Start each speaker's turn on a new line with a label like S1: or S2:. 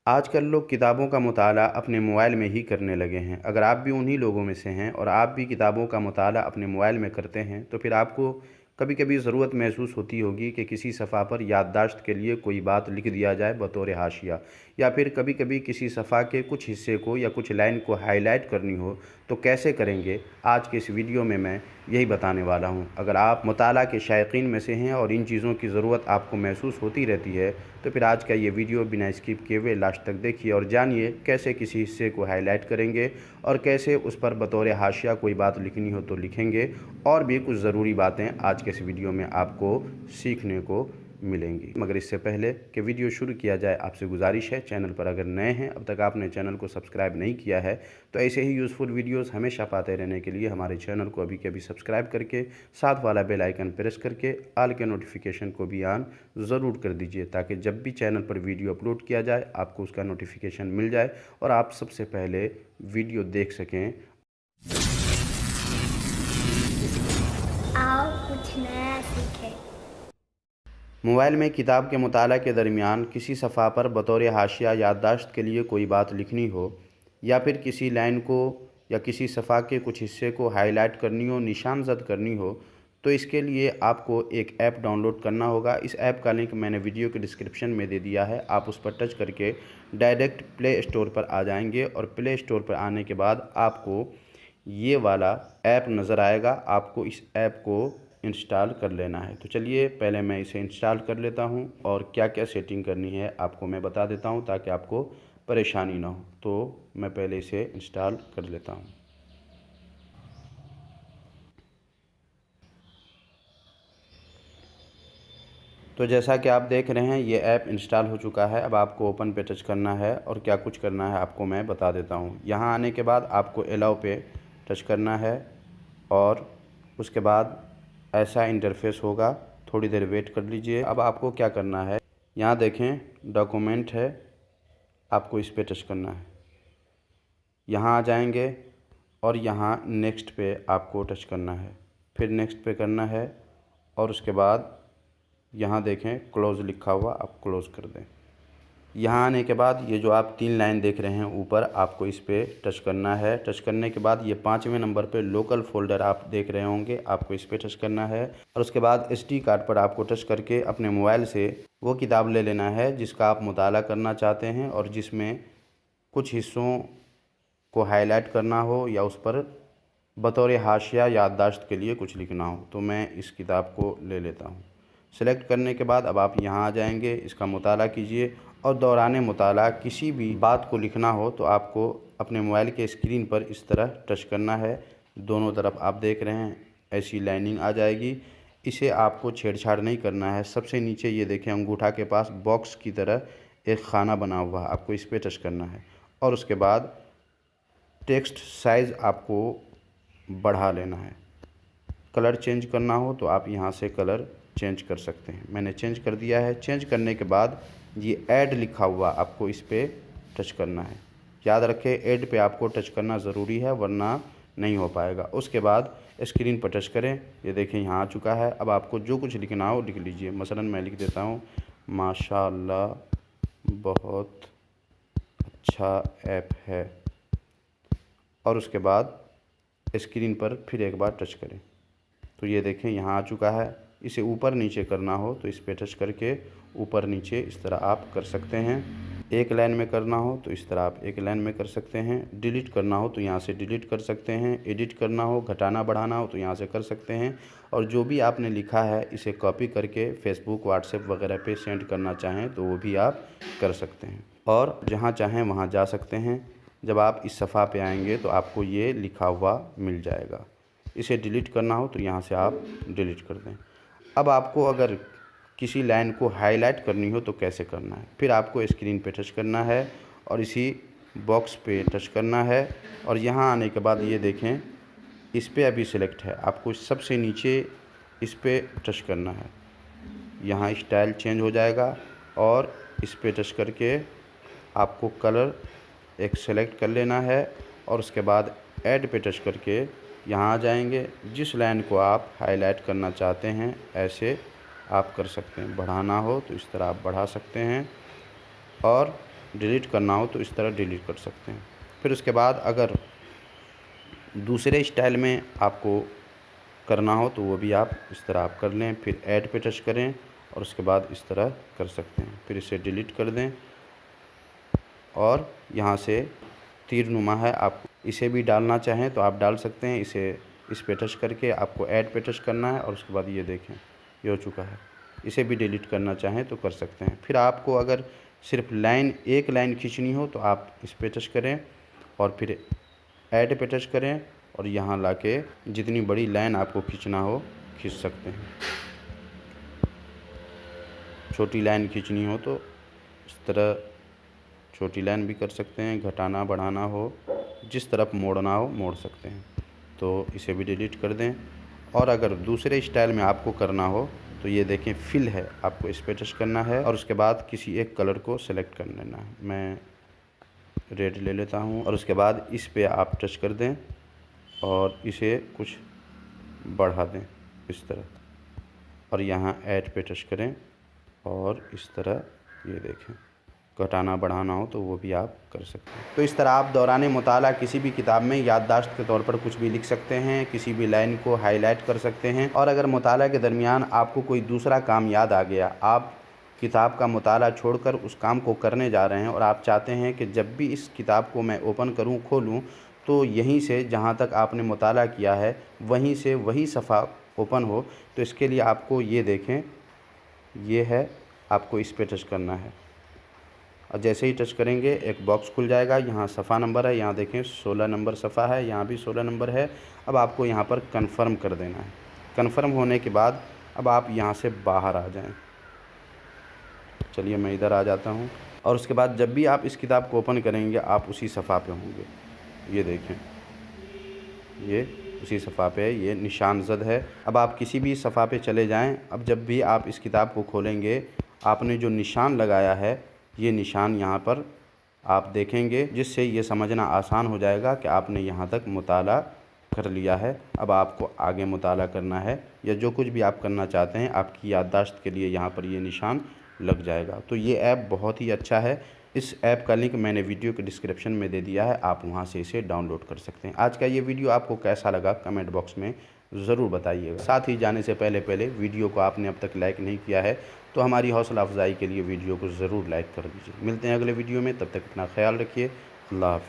S1: आजकल लोग किताबों का मुताला अपने मोबाइल में ही करने लगे हैं। अगर आप भी उन्हीं लोगों में से हैं और आप भी किताबों का मुताला अपने मोबाइल में करते हैं, तो फिर आपको कभी-कभी ज़रूरत महसूस होती होगी कि किसी सफ़ा पर याददाश्त के लिए कोई बात लिख दिया जाए बतौर हाशिया, या फिर कभी-कभी किसी सफ़ा के कुछ हिस्से को या कुछ लाइन को हाईलाइट करनी हो, तो कैसे करेंगे? आज के इस वीडियो में मैं यही बताने वाला हूँ। अगर आप मुताला के शायकीन में से हैं और इन चीज़ों की ज़रूरत आपको महसूस होती रहती है, तो फिर आज का ये वीडियो बिना स्किप किए हुए लास्ट तक देखिए और जानिए कैसे किसी हिस्से को हाईलाइट करेंगे और कैसे उस पर बतौर हाशिया कोई बात लिखनी हो तो लिखेंगे। और भी कुछ ज़रूरी बातें आज के इस वीडियो में आपको सीखने को मिलेंगी। मगर इससे पहले कि वीडियो शुरू किया जाए, आपसे गुजारिश है, चैनल पर अगर नए हैं, अब तक आपने चैनल को सब्सक्राइब नहीं किया है, तो ऐसे ही यूज़फुल वीडियोस हमेशा पाते रहने के लिए हमारे चैनल को अभी के अभी सब्सक्राइब करके साथ वाला बेल आइकन प्रेस करके ऑल के नोटिफिकेशन को भी ऑन ज़रूर कर दीजिए, ताकि जब भी चैनल पर वीडियो अपलोड किया जाए आपको उसका नोटिफिकेशन मिल जाए और आप सबसे पहले वीडियो देख सकें।
S2: आओ कुछ नया सीखें।
S1: मोबाइल में किताब के मुताला के दरमियान किसी सफ़ा पर बतौर हाशिया याददाश्त के लिए कोई बात लिखनी हो, या फिर किसी लाइन को या किसी सफ़ा के कुछ हिस्से को हाईलाइट करनी हो, निशान ज़द करनी हो, तो इसके लिए आपको एक ऐप डाउनलोड करना होगा। इस ऐप का लिंक मैंने वीडियो के डिस्क्रिप्शन में दे दिया है। आप उस पर टच करके डायरेक्ट प्ले स्टोर पर आ जाएंगे और प्ले स्टोर पर आने के बाद आपको ये वाला ऐप नज़र आएगा। आपको इस ऐप को इंस्टॉल कर लेना है। तो चलिए पहले मैं इसे इंस्टॉल कर लेता हूं और क्या क्या सेटिंग करनी है आपको मैं बता देता हूं, ताकि आपको परेशानी ना हो। तो मैं पहले इसे इंस्टॉल कर लेता हूं। तो जैसा कि आप देख रहे हैं, ये ऐप इंस्टॉल हो चुका है। अब आपको ओपन पे टच करना है और क्या कुछ करना है आपको मैं बता देता हूँ। यहाँ आने के बाद आपको अलाउ पे टच करना है और उसके बाद ऐसा इंटरफेस होगा। थोड़ी देर वेट कर लीजिए। अब आपको क्या करना है, यहाँ देखें डॉक्यूमेंट है, आपको इस पे टच करना है। यहाँ आ जाएंगे और यहाँ नेक्स्ट पे आपको टच करना है, फिर नेक्स्ट पे करना है और उसके बाद यहाँ देखें क्लोज़ लिखा हुआ, आप क्लोज़ कर दें। यहाँ आने के बाद ये जो आप 3 लाइन देख रहे हैं ऊपर, आपको इस पे टच करना है। टच करने के बाद ये 5वें नंबर पे लोकल फ़ोल्डर आप देख रहे होंगे, आपको इस पे टच करना है और उसके बाद SD कार्ड पर आपको टच करके अपने मोबाइल से वो किताब ले लेना है जिसका आप मुताला करना चाहते हैं और जिसमें कुछ हिस्सों को हाईलाइट करना हो या उस पर बतौर हाशिया याददाश्त के लिए कुछ लिखना हो। तो मैं इस किताब को ले लेता हूँ। सेलेक्ट करने के बाद अब आप यहाँ आ जाएंगे, इसका मुताला कीजिए और दौरान मुताला किसी भी बात को लिखना हो तो आपको अपने मोबाइल के स्क्रीन पर इस तरह टच करना है। दोनों तरफ आप देख रहे हैं ऐसी लाइनिंग आ जाएगी। इसे आपको छेड़छाड़ नहीं करना है। सबसे नीचे ये देखें अंगूठा के पास बॉक्स की तरह एक खाना बना हुआ है, आपको इस पर टच करना है और उसके बाद टेक्स्ट साइज़ आपको बढ़ा लेना है। कलर चेंज करना हो तो आप यहाँ से कलर चेंज कर सकते हैं। मैंने चेंज कर दिया है। चेंज करने के बाद ये ऐड लिखा हुआ, आपको इस पे टच करना है। याद रखें ऐड पे आपको टच करना ज़रूरी है, वरना नहीं हो पाएगा। उसके बाद स्क्रीन पर टच करें, ये देखें यहाँ आ चुका है। अब आपको जो कुछ लिखना हो लिख लीजिए। मसलन मैं लिख देता हूँ माशाअल्लाह बहुत अच्छा ऐप है और उसके बाद स्क्रीन पर फिर एक बार टच करें तो ये देखें यहाँ आ चुका है। इसे ऊपर नीचे करना हो तो इस पे टच करके ऊपर नीचे इस तरह आप कर सकते हैं। एक लाइन में करना हो तो इस तरह आप एक लाइन में कर सकते हैं। डिलीट करना हो तो यहाँ से डिलीट कर सकते हैं। एडिट करना हो, घटाना बढ़ाना हो तो यहाँ से कर सकते हैं। और जो भी आपने लिखा है इसे कॉपी करके फेसबुक, व्हाट्सएप वगैरह पे सेंड करना चाहें तो वो भी आप कर सकते हैं और जहाँ चाहें वहाँ जा सकते हैं। जब आप इस सफ़ा पे आएंगे तो आपको ये लिखा हुआ मिल जाएगा। इसे डिलीट करना हो तो यहाँ से आप डिलीट कर दें। अब आपको अगर किसी लाइन को हाईलाइट करनी हो तो कैसे करना है, फिर आपको स्क्रीन पे टच करना है और इसी बॉक्स पे टच करना है और यहाँ आने के बाद ये देखें इस पे अभी सिलेक्ट है, आपको सबसे नीचे इस पे टच करना है। यहाँ स्टाइल चेंज हो जाएगा और इस पे टच करके आपको कलर एक सेलेक्ट कर लेना है और उसके बाद ऐड पे टच करके यहाँ आ जाएंगे। जिस लाइन को आप हाईलाइट करना चाहते हैं ऐसे आप कर सकते हैं। बढ़ाना हो तो इस तरह आप बढ़ा सकते हैं और डिलीट करना हो तो इस तरह डिलीट कर सकते हैं। फिर उसके बाद अगर दूसरे स्टाइल में आपको करना हो तो वो भी आप इस तरह आप कर लें। फिर ऐड पे टच करें और उसके बाद इस तरह कर सकते हैं। फिर इसे डिलीट कर दें और यहाँ से तीरनुमा है, आप इसे भी डालना चाहें तो आप डाल सकते हैं। इसे इस पे टच करके आपको ऐड पे टच करना है और उसके बाद ये देखें ये हो चुका है। इसे भी डिलीट करना चाहें तो कर सकते हैं। फिर आपको अगर सिर्फ एक लाइन खींचनी हो तो आप इस पे टच करें और फिर ऐड पे टच करें और यहाँ लाके जितनी बड़ी लाइन आपको खींचना हो खींच सकते हैं। छोटी लाइन खींचनी हो तो इस तरह छोटी लाइन भी कर सकते हैं, घटाना बढ़ाना हो, जिस तरफ मोड़ना हो मोड़ सकते हैं। तो इसे भी डिलीट कर दें। और अगर दूसरे स्टाइल में आपको करना हो तो ये देखें फिल है, आपको इस पे टच करना है और उसके बाद किसी एक कलर को सेलेक्ट कर लेना है। मैं रेड ले लेता हूँ और उसके बाद इस पे आप टच कर दें और इसे कुछ बढ़ा दें इस तरह और यहाँ ऐड पे टच करें और इस तरह ये देखें घटाना बढ़ाना हो तो वो भी आप कर सकते हैं। तो इस तरह आप दौरान मुताला किसी भी किताब में याददाश्त के तौर पर कुछ भी लिख सकते हैं, किसी भी लाइन को हाईलाइट कर सकते हैं। और अगर मुताला के दरमियान आपको कोई दूसरा काम याद आ गया, आप किताब का मुताला छोड़कर उस काम को करने जा रहे हैं और आप चाहते हैं कि जब भी इस किताब को मैं ओपन करूं खोलूं तो यहीं से जहां तक आपने मुताला किया है वहीं से वही सफ़ा ओपन हो, तो इसके लिए आपको ये देखें ये है, आपको इस पे टच करना है और जैसे ही टच करेंगे एक बॉक्स खुल जाएगा। यहाँ सफ़ा नंबर है, यहाँ देखें 16 नंबर सफ़ा है, यहाँ भी 16 नंबर है। अब आपको यहाँ पर कन्फर्म कर देना है। कन्फर्म होने के बाद अब आप यहाँ से बाहर आ जाएं। चलिए मैं इधर आ जाता हूँ और उसके बाद जब भी आप इस किताब को ओपन करेंगे आप उसी सफ़ा पे होंगे। ये देखें ये उसी सफ़ा पे ये निशान ज़द है। अब आप किसी भी सफ़ा पे चले जाएं। अब जब भी आप इस किताब को खोलेंगे आपने जो निशान लगाया है ये निशान यहाँ पर आप देखेंगे, जिससे ये समझना आसान हो जाएगा कि आपने यहाँ तक मुताला कर लिया है। अब आपको आगे मुताला करना है या जो कुछ भी आप करना चाहते हैं आपकी याददाश्त के लिए यहाँ पर ये निशान लग जाएगा। तो ये ऐप बहुत ही अच्छा है। इस ऐप का लिंक मैंने वीडियो के डिस्क्रिप्शन में दे दिया है, आप वहाँ से इसे डाउनलोड कर सकते हैं। आज का ये वीडियो आपको कैसा लगा कमेंट बॉक्स में ज़रूर बताइएगा। साथ ही जाने से पहले वीडियो को आपने अब तक लाइक नहीं किया है तो हमारी हौसला अफजाई के लिए वीडियो को ज़रूर लाइक कर दीजिए। मिलते हैं अगले वीडियो में, तब तक अपना ख्याल रखिए। अल्लाह हाफ़िज़।